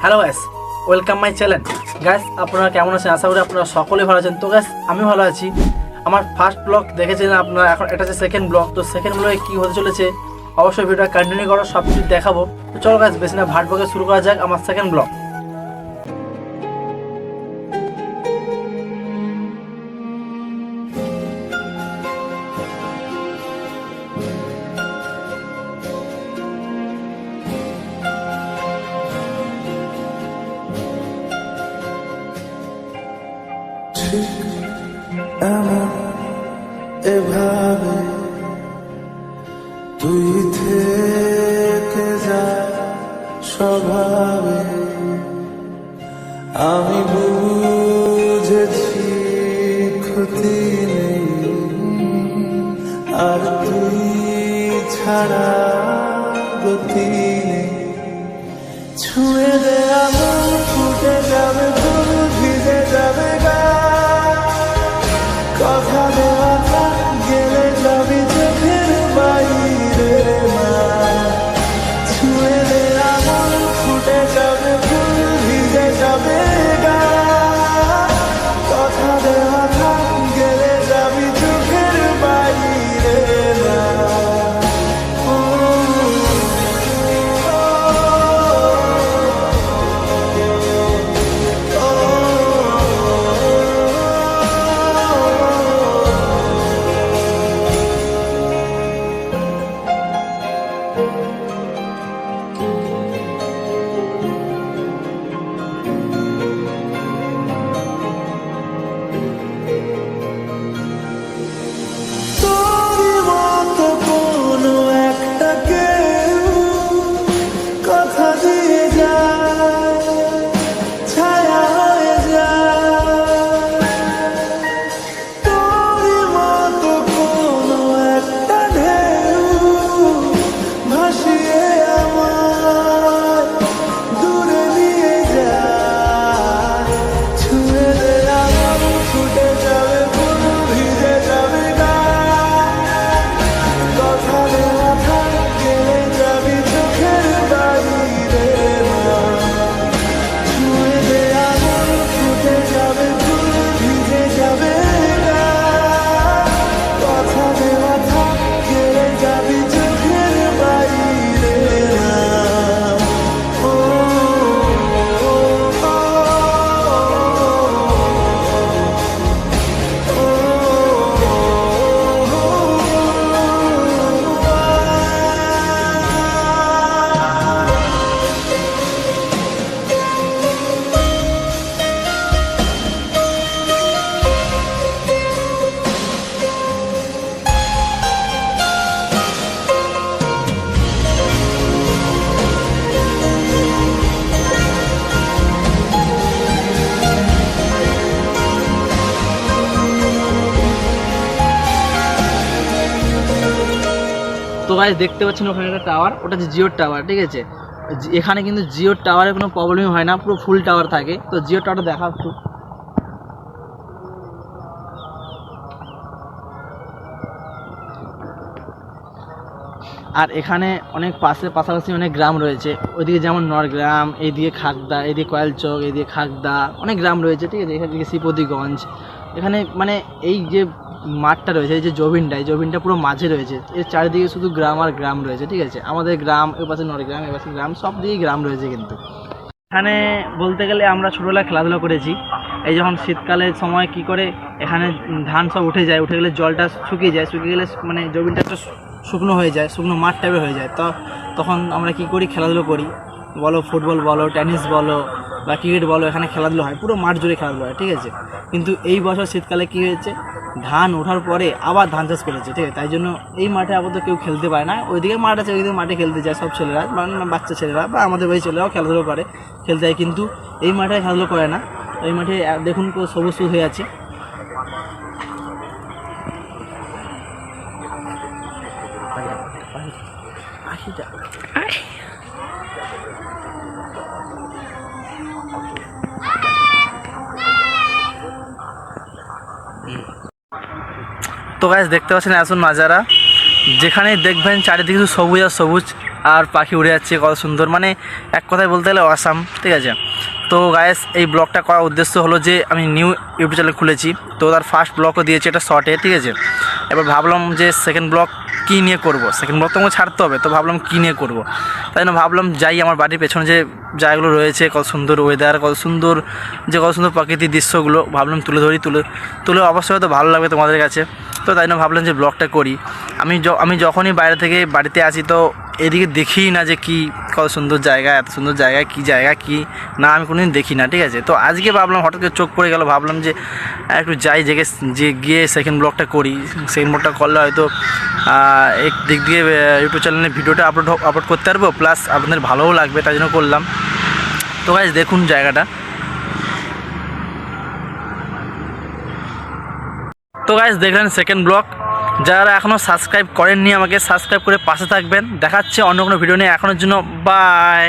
Hello guys, welcome my channel. Guys আপনারা কেমন আছেন? আশা করি আপনারা সকলে ভালো আছেন। তো গাইস আমি ভালো আছি। আমার ফার্স্ট ব্লগ দেখেছিলেন আপনারা, এখন এটা হচ্ছে সেকেন্ড ব্লগ। তো সেকেন্ড ব্লগে কী হতে চলেছে অবশ্যই ভিডিওটা কন্টিনিউ করো, সব কিছু দেখাবো। তো চলো গাইস বেশি না ভাট বকে শুরু করা যাক আমার সেকেন্ড ব্লগ। এভাবে তুই থেকে যা স্বভাবে, আমি বুঝেছি ক্ষতি নেই, আর তুই ছাড়া গতি নেই। ছুঁয়ে দে আমার, ফুটে যাবে ফুল, ভিজে যাবে গা, কথা দেওয়া থাক, গেলে যাবি চোখের বাইরে মা। ছুঁয়ে দে আমার, ফুটে যাবে ফুল, ভিজে যাবে গা, কথা দেওয়া থাক, গেলে যাবি চোখের বাইরে মা। তো গাইস দেখতে পাচ্ছেন ওখানে একটা টাওয়ার, ওটা হচ্ছে জিওর টাওয়ার, ঠিক আছে। এখানে কিন্তু জিওর টাওয়ারে কোনো প্রবলেমই হয় না, পুরো ফুল টাওয়ার থাকে। তো জিওর টাওয়ারটা দেখা একটু। আর এখানে অনেক পাশাপাশি অনেক গ্রাম রয়েছে, ওইদিকে যেমন নরগ্রাম, এইদিকে খাগদা, এইদিকে কয়েলচক, এইদিকে খাগদা, অনেক গ্রাম রয়েছে, ঠিক আছে। এখানে শ্রীপতিগঞ্জ, এখানে মানে এই যে মাঠটা রয়েছে, এই যে জবিনটা পুরো মাঝে রয়েছে, এর চারিদিকে শুধু গ্রাম আর গ্রাম রয়েছে, ঠিক আছে। আমাদের গ্রাম, এর পাশে নরগ্রাম, এর পাশে গ্রাম, সব দিকেই গ্রাম রয়েছে। কিন্তু এখানে বলতে গেলে আমরা ছোটোবেলায় খেলাধুলা করেছি। এই যখন শীতকালের সময় কি করে এখানে ধান সব উঠে যায়, উঠে গেলে জলটা শুকিয়ে গেলে মানে জমিনটা একটা শুকনো হয়ে যায়, শুকনো মাঠ টাইপের হয়ে যায়। তো তখন আমরা কি করি, খেলাধুলো করি, বলো ফুটবল বলো, টেনিস বলো বা ক্রিকেট বলো, এখানে খেলাধুলো হয়, পুরো মাঠ জুড়ে খেলাধুলো হয়, ঠিক আছে। কিন্তু এই বছর শীতকালে কী হয়েছে, ধান ওঠার পরে আবার ধান চাষ করেছে, ঠিক আছে। তাই জন্য এই মাঠে আপাতত কেউ খেলতে পারে না। ওইদিকে মাঠ আছে, ওইদিকে মাঠে খেলতে যায় সব ছেলেরা, বাচ্চা ছেলেরা বা আমাদের ওই ছেলেরাও খেলাধুলো করে, খেলতে যায়। কিন্তু এই মাঠে খেলাধুলো করে না। এই মাঠে দেখুন সবুজ হয়ে আছে। তো গাইস দেখতে পাচ্ছেন আসুন নাজারা, যেখানে দেখবেন চারিদিকে শুধু সবুজ আর সবুজ, আর পাখি উড়ে যাচ্ছে কত সুন্দর, মানে এক কথায় বলতে গেলে অসাম। ঠিক আছে, তো গাইস এই ব্লগটা করার উদ্দেশ্য হলো যে আমি নিউ ইউটিউব চ্যানেল খুলেছি, তো তার ফার্স্ট ব্লগও দিয়েছি এটা শর্টে। ঠিক আছে, এবার ভাবলাম যে সেকেন্ড ব্লগ কী নিয়ে করব, সেকেন্ড ব্লগ তো আমাকে ছাড়তে হবে, তো ভাবলাম কী নিয়ে করব। তাই জন্য ভাবলাম যাই আমার বাড়ির পেছনে যে জায়গাগুলো রয়েছে, কত সুন্দর ওয়েদার, কত সুন্দর প্রাকৃতিক দৃশ্যগুলো ভাবলাম তুলে ধরি, তুলে অবশ্যই হয়তো ভালো লাগবে তোমাদের কাছে। তো তাই জন্য ভাবলাম যে ব্লগটা করি। আমি যখনই বাইরে থেকে বাড়িতে আসি তো এদিকে দেখি না যে কি কত সুন্দর জায়গা, এত সুন্দর জায়গা, কি না আমি কোনোদিন দেখি না। ঠিক আছে, তো আজকে ভাবলাম, হঠাৎ করে চোখ পড়ে গেল, ভাবলাম যে একটু যাই গিয়ে সেকেন্ড ব্লগটা করি। সেকেন্ড ব্লগটা করলে হয়তো এক দিক দিয়ে ইউটিউব চ্যানেলে ভিডিওটা আপলোড করতে পারবো, প্লাস আপনাদের ভালোও লাগবে, তাই জন্য করলাম। তো গাইস দেখুন জায়গাটা। তো গাইস দেখলেন সেকেন্ড ব্লগ। যারা এখনও সাবস্ক্রাইব করেননি আমাকে সাবস্ক্রাইব করে পাশে থাকবেন। দেখাচ্ছে অন্য কোনো ভিডিও নিয়ে, এখনের জন্য বাই।